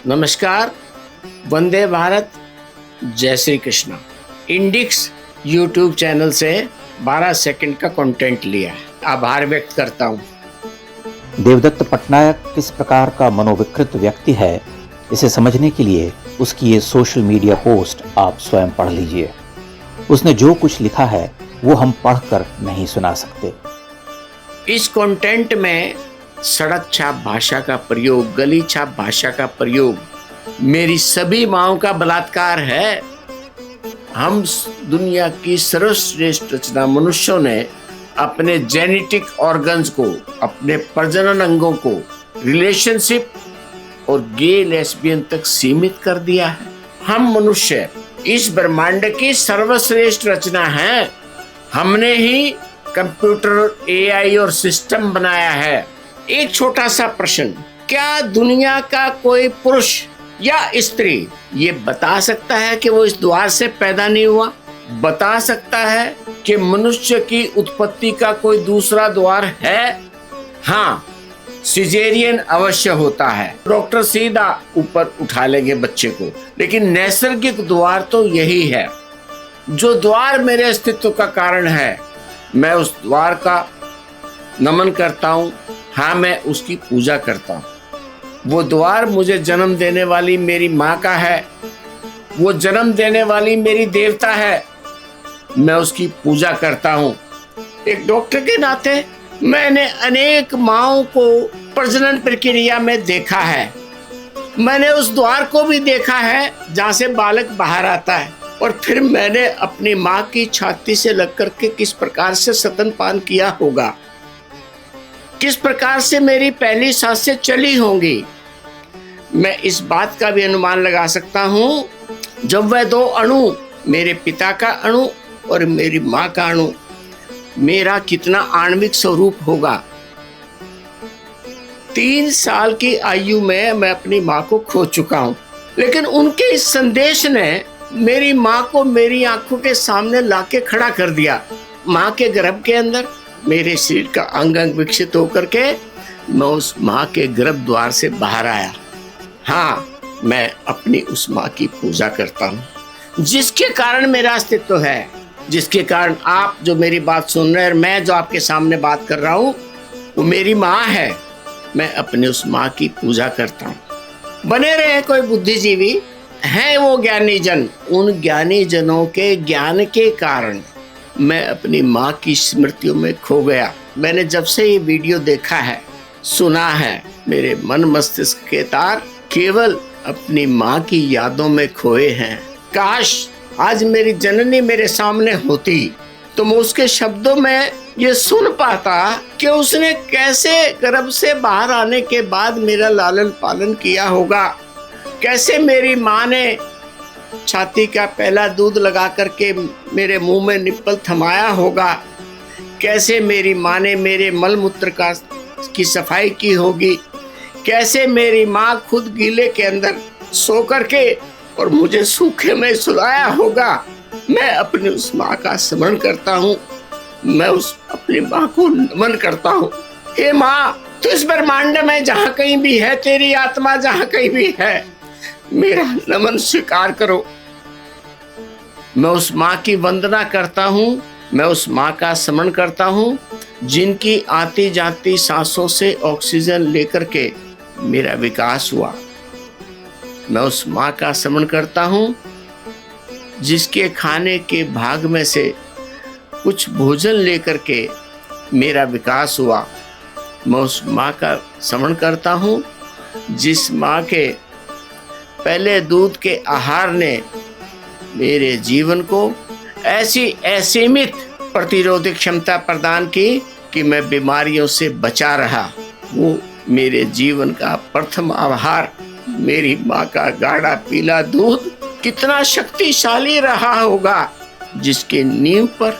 नमस्कार, वंदे भारत, जय Shri Krishna. इंडिक्स YouTube channel से 12 सेकंड का कंटेंट लिया है। आभार व्यक्त करता हूँ। देवदत्त पटनायक किस प्रकार का मनोविकृत व्यक्ति है, इसे समझने के लिए उसकी ये सोशल मीडिया पोस्ट आप स्वयं पढ़ लीजिए। उसने जो कुछ लिखा है वो हम पढ़कर नहीं सुना सकते। इस कंटेंट में सड़क छाप भाषा का प्रयोग, गली छाप भाषा का प्रयोग, मेरी सभी माँओं का बलात्कार है। हम दुनिया की सर्वश्रेष्ठ रचना मनुष्यों ने अपने जेनेटिक ऑर्गन्स को, अपने प्रजनन अंगों को रिलेशनशिप और गे लेस्बियन तक सीमित कर दिया है। हम मनुष्य इस ब्रह्मांड की सर्वश्रेष्ठ रचना हैं। हमने ही कंप्यूटर, एआई और सिस्टम बनाया है। एक छोटा सा प्रश्न, क्या दुनिया का कोई पुरुष या स्त्री ये बता सकता है कि वो इस द्वार से पैदा नहीं हुआ? बता सकता है कि मनुष्य की उत्पत्ति का कोई दूसरा द्वार है? हाँ, सिजेरियन अवश्य होता है। डॉक्टर सीधा ऊपर उठा लेंगे बच्चे को, लेकिन नैसर्गिक द्वार तो यही है। जो द्वार मेरे अस्तित्व का कारण है, मैं उस द्वार का नमन करता हूँ। हाँ, मैं उसकी पूजा करता हूँ। वो द्वार मुझे जन्म देने वाली मेरी माँ का है। वो जन्म देने वाली मेरी देवता है। मैं उसकी पूजा करता हूँ। एक डॉक्टर के नाते मैंने अनेक माँओं को प्रजनन प्रक्रिया में देखा है। मैंने उस द्वार को भी देखा है जहाँ से बालक बाहर आता है, और फिर मैंने अपनी माँ की छाती से लग करके किस प्रकार से स्तनपान किया होगा, किस प्रकार से मेरी पहली सांसें चली होंगी। मैं इस बात का भी अनुमान लगा सकता हूँ, जब वह दो अणु, मेरे पिता का अणु और मेरी माँ का अणु, मेरा कितना आणविक स्वरूप होगा। 3 साल की आयु में मैं अपनी माँ को खो चुका हूँ, लेकिन उनके इस संदेश ने मेरी माँ को मेरी आंखों के सामने लाके खड़ा कर दिया। माँ के गर्भ के अंदर मेरे शरीर का अंग अंग विकसित होकर के मैं उस माँ के गर्भ द्वार से बाहर आया। हाँ, मैं अपनी उस माँ की पूजा करता हूँ, जिसके कारण मेरा अस्तित्व है, जिसके कारण आप जो मेरी बात सुन रहे हैं, मैं जो आपके सामने बात कर रहा हूँ, वो मेरी माँ है। मैं अपनी उस माँ की पूजा करता हूँ। बने रहे कोई बुद्धिजीवी, हैं वो ज्ञानी जन, उन ज्ञानी जनों के ज्ञान के कारण मैं अपनी माँ की स्मृतियों में खो गया। मैंने जब से ये वीडियो देखा है, सुना है, मेरे मन मस्तिष्क के तार केवल अपनी माँ की यादों में खोए हैं। काश आज मेरी जननी मेरे सामने होती तो मैं उसके शब्दों में ये सुन पाता कि उसने कैसे गर्भ से बाहर आने के बाद मेरा लालन पालन किया होगा, कैसे मेरी माँ ने छाती का पहला दूध लगा करके मेरे मुंह में निप्पल थमाया होगा, कैसे मेरी माँ ने मेरे मल मूत्र की सफाई की होगी, कैसे मेरी माँ खुद गीले के अंदर सो करके और मुझे सूखे में सुलाया होगा। मैं अपनी उस माँ का स्मरण करता हूँ। मैं उस अपनी माँ को नमन करता हूँ। हे माँ, तू इस ब्रह्मांड में जहाँ कहीं भी है, तेरी आत्मा जहाँ कहीं भी है, मेरा नमन स्वीकार करो। मैं उस माँ की वंदना करता हूँ। मैं उस माँ का स्मरण करता हूँ, जिनकी आती जाती सांसों से ऑक्सीजन लेकर के मेरा विकास हुआ। मैं उस माँ का स्मरण करता हूँ, जिसके खाने के भाग में से कुछ भोजन लेकर के मेरा विकास हुआ। मैं उस माँ का स्मरण करता हूँ, जिस माँ के पहले दूध के आहार ने मेरे जीवन को ऐसी असीमित प्रतिरोधक क्षमता प्रदान की कि मैं बीमारियों से बचा रहा। वो मेरे जीवन का प्रथम आहार, मेरी माँ का गाढ़ा पीला दूध कितना शक्तिशाली रहा होगा, जिसके नींव पर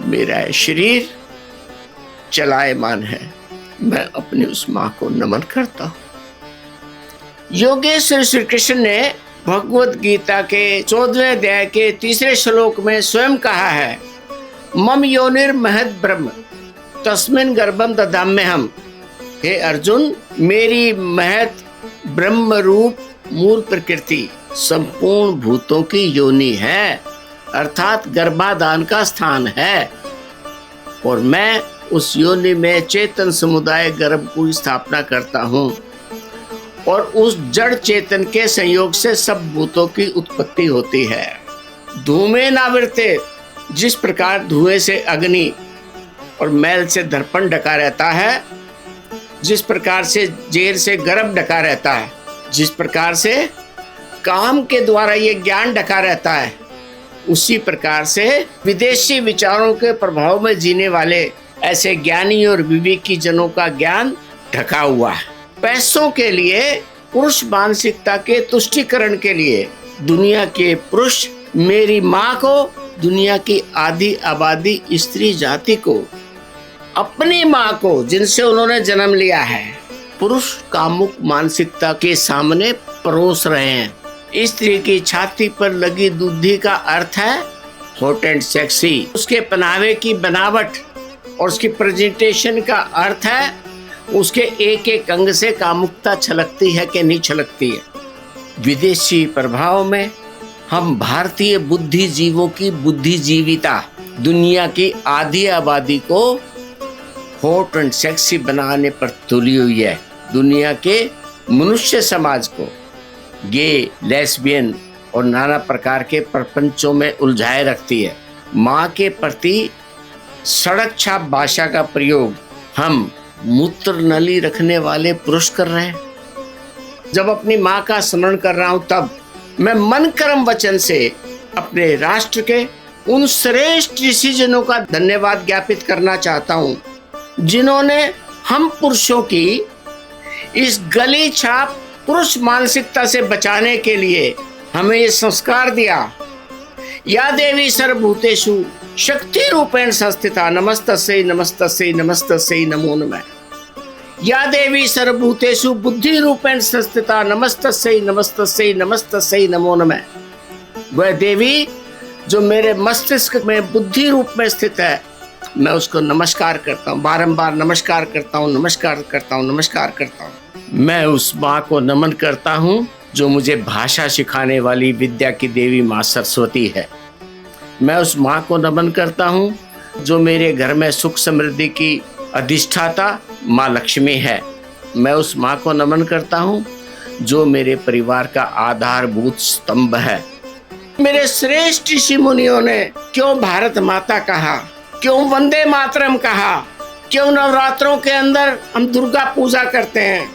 मेरा शरीर चलायमान है। मैं अपनी उस माँ को नमन करता हूँ। योगेश्वर श्री कृष्ण ने भगवत गीता के 14वें अध्याय के 3 श्लोक में स्वयं कहा है, मम योनिर महद ब्रह्म तस्मिन् गर्भम दधाम्यहम्। हे अर्जुन, मेरी महत ब्रह्म रूप मूल प्रकृति संपूर्ण भूतों की योनि है, अर्थात गर्भाधान का स्थान है, और मैं उस योनि में चेतन समुदाय गर्भ की स्थापना करता हूँ, और उस जड़ चेतन के संयोग से सब भूतों की उत्पत्ति होती है। धूमें नावृते, जिस प्रकार धुएं से अग्नि और मैल से दर्पण ढका रहता है, जिस प्रकार से जेल से गर्भ ढका रहता है, जिस प्रकार से काम के द्वारा ये ज्ञान ढका रहता है, उसी प्रकार से विदेशी विचारों के प्रभाव में जीने वाले ऐसे ज्ञानी और विवेकी जनों का ज्ञान ढका हुआ है। पैसों के लिए, पुरुष मानसिकता के तुष्टीकरण के लिए दुनिया के पुरुष मेरी माँ को, दुनिया की आधी आबादी स्त्री जाति को, अपनी माँ को जिनसे उन्होंने जन्म लिया है, पुरुष कामुक मानसिकता के सामने परोस रहे हैं। स्त्री की छाती पर लगी दूधी का अर्थ है हॉट एंड सेक्सी, उसके पहनावे की बनावट और उसकी प्रेजेंटेशन का अर्थ है उसके एक एक अंग से कामुकता छलकती है कि नहीं छलकती है। विदेशी प्रभाव में हम भारतीय बुद्धिजीवों की बुद्धिजीविता दुनिया की आधी आबादी को हॉट एंड सेक्सी बनाने पर तुली हुई है। दुनिया के मनुष्य समाज को गे, लेस्बियन और नाना प्रकार के प्रपंचों में उलझाए रखती है। माँ के प्रति सड़क छाप भाषा का प्रयोग हम मूत्र नली रखने वाले पुरुष कर रहे हैं। जब अपनी माँ का स्मरण कर रहा हूँ तब मैं मन कर्म वचन से अपने राष्ट्र के उन श्रेष्ठ ऋषिजनों का धन्यवाद ज्ञापित करना चाहता हूँ जिन्होंने हम पुरुषों की इस गली छाप पुरुष मानसिकता से बचाने के लिए हमें ये संस्कार दिया। या देवी सर्वभूतेषु शक्ति रूपेण संस्थिता नमस्तस्यै नमस्तस्यै नमस्तस्यै नमो नमः। या देवी सर्वभूतेषु बुद्धि रूपेण संस्थिता नमस्तस्यै नमस्तस्यै नमस्तस्यै नमो नमः। वह देवी जो मेरे मस्तिष्क में बुद्धि रूप में स्थित है, मैं उसको नमस्कार करता हूँ, बारंबार नमस्कार करता हूँ, नमस्कार करता हूँ, नमस्कार करता हूँ। मैं उस माँ को नमन करता हूँ जो मुझे भाषा सिखाने वाली विद्या की देवी माँ सरस्वती है। मैं उस माँ को नमन करता हूँ जो मेरे घर में सुख समृद्धि की अधिष्ठाता माँ लक्ष्मी है। मैं उस माँ को नमन करता हूँ जो मेरे परिवार का आधारभूत स्तंभ है। मेरे श्रेष्ठ ऋषि मुनियों ने क्यों भारत माता कहा, क्यों वंदे मातरम कहा, क्यों नवरात्रों के अंदर हम दुर्गा पूजा करते हैं,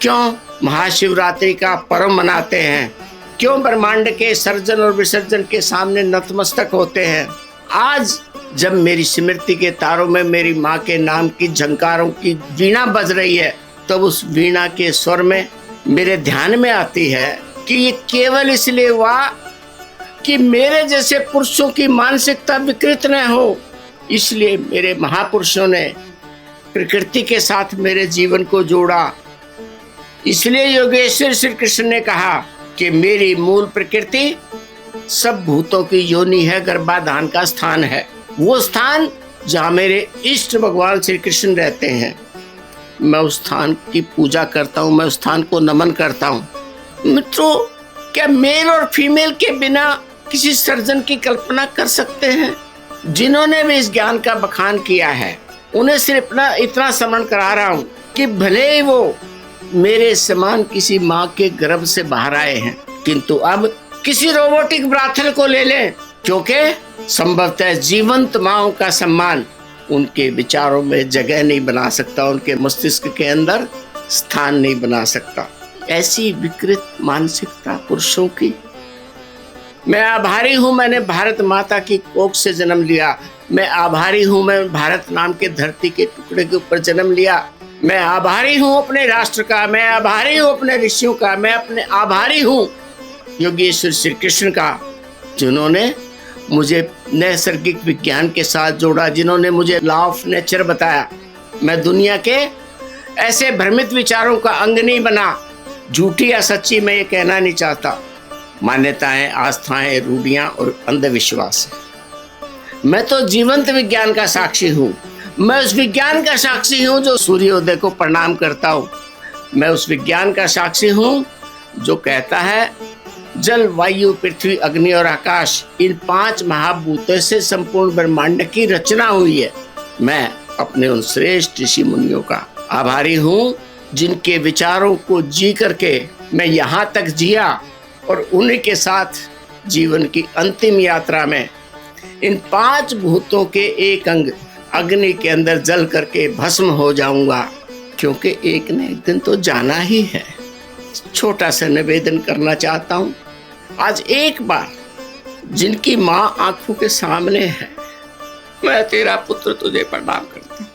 क्यों महाशिवरात्रि का पर्व मनाते हैं, क्यों ब्रह्मांड के सर्जन और विसर्जन के सामने नतमस्तक होते हैं। आज जब मेरी स्मृति के तारों में मेरी माँ के नाम की झंकारों की वीणा बज रही है, तब उस वीणा के स्वर में मेरे ध्यान में आती है कि ये केवल इसलिए हुआ कि मेरे जैसे पुरुषों की मानसिकता विकृत न हो, इसलिए मेरे महापुरुषों ने प्रकृति के साथ मेरे जीवन को जोड़ा। इसलिए योगेश्वर श्री कृष्ण ने कहा कि मेरी मूल प्रकृति सब भूतों की योनि है, गर्भाधान का स्थान है, वो स्थान जहाँ मेरे इष्ट भगवान श्री कृष्ण रहते हैं। मैं उस स्थान की पूजा करता हूँ, मैं उस स्थान को नमन करता हूँ। मित्रों, क्या मेल और फीमेल के बिना किसी सर्जन की कल्पना कर सकते हैं? जिन्होंने भी इस ज्ञान का बखान किया है उन्हें सिर्फ इतना स्मरण करा रहा हूँ कि भले ही वो मेरे समान किसी माँ के गर्भ से बाहर आए हैं, किंतु अब किसी रोबोटिक ब्राथल को ले लें, क्योंकि संभवतः जीवंत माँओं का सम्मान उनके विचारों में जगह नहीं बना सकता, उनके मस्तिष्क के अंदर स्थान नहीं बना सकता। ऐसी विकृत मानसिकता पुरुषों की। मैं आभारी हूँ मैंने भारत माता की कोख से जन्म लिया। मैं आभारी हूँ मैं भारत नाम के धरती के टुकड़े के ऊपर जन्म लिया। मैं आभारी हूँ अपने राष्ट्र का, मैं आभारी हूँ अपने ऋषियों का, मैं अपने आभारी हूँ योगेश्वर श्री कृष्ण का, जिन्होंने मुझे नैसर्गिक विज्ञान के साथ जोड़ा, जिन्होंने मुझे लॉ ऑफ नेचर बताया। मैं दुनिया के ऐसे भ्रमित विचारों का अंग नहीं बना। झूठी या सच्ची मैं ये कहना नहीं चाहता। मान्यताएं, आस्थाएं, रूढ़ियां और अंधविश्वास। मैं तो जीवंत विज्ञान का साक्षी हूँ। मैं उस विज्ञान का साक्षी हूँ जो सूर्योदय को प्रणाम करता हूँ। मैं उस विज्ञान का साक्षी हूँ जो कहता है जल, वायु, पृथ्वी, अग्नि और आकाश, इन 5 महाभूतों से संपूर्ण ब्रह्मांड की रचना हुई है। मैं अपने उन श्रेष्ठ ऋषि मुनियों का आभारी हूँ जिनके विचारों को जी करके मैं यहाँ तक जिया और उन्हीं के साथ जीवन की अंतिम यात्रा में इन 5 भूतों के एक अंग अग्नि के अंदर जल करके भस्म हो जाऊंगा, क्योंकि एक न एक दिन तो जाना ही है। छोटा सा निवेदन करना चाहता हूँ, आज एक बार जिनकी माँ आंखों के सामने है, मैं तेरा पुत्र तुझे प्रणाम करता हूँ।